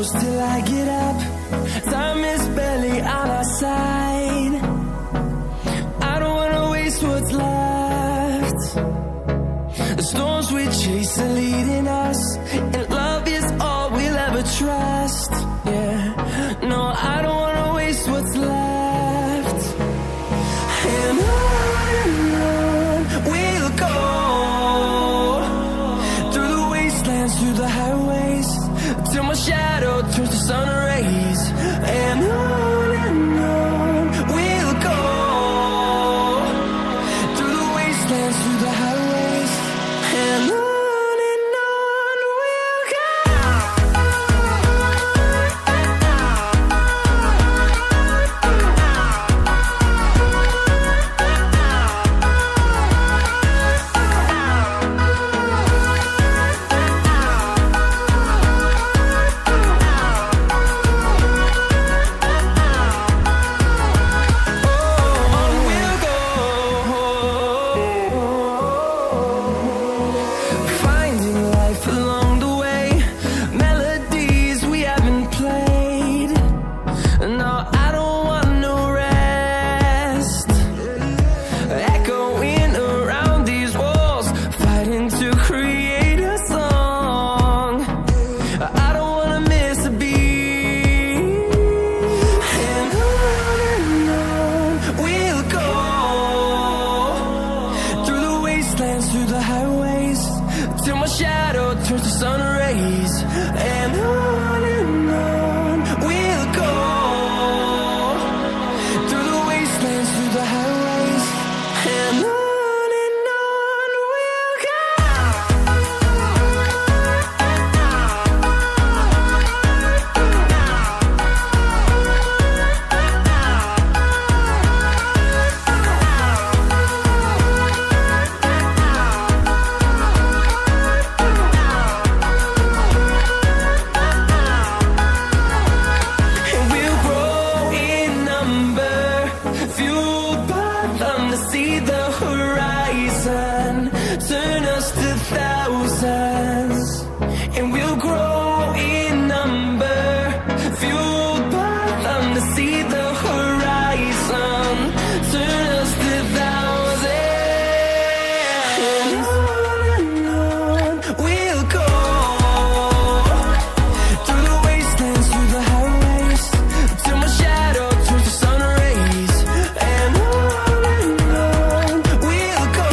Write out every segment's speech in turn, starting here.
close till I get up. Time is barely on our side. I don't wanna waste what's left. The storms we chase are leading us, and love is all we'll ever trust. Yeah, no, I don't wanna waste what's left. And on we'll go, through the wastelands, through the highways, till my shadow turns to sun rays. And on we'll go, through the wastelands, through the highways, and on we'll go. Finding life along the way, melodies we haven't played. No, I don't want no rest. Echoing around these walls, fighting to create a song. I don't wanna miss a beat. And on we'll go, through the wastelands, through the highways, till my shadow turns to sun rays. And on we'll go, through the wastelands, through the highways, and on we'll go. And we'll grow in number, fueled by them to see the horizon, turn us to thousands. And we'll grow in number, fueled by them to see the horizon, turn us to thousands. And on we'll go, through the wastelands, through the highways, till my shadow turns to sun rays. And on we'll go,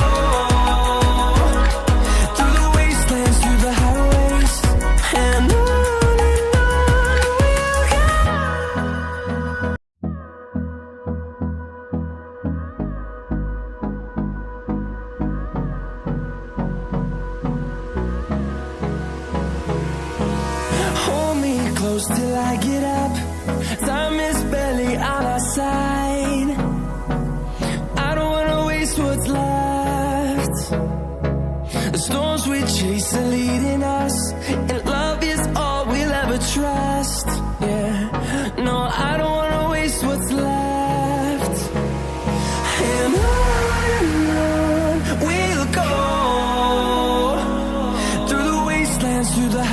through the wastelands, through the highways, and on we'll go. Hold me close till I get up. Time is barely on our side. I don't wanna waste what's left. The storms we chase are leading us, and love is all we'll ever trust. Yeah, no, I don't wanna waste what's left. And on we'll go, through the wastelands, through the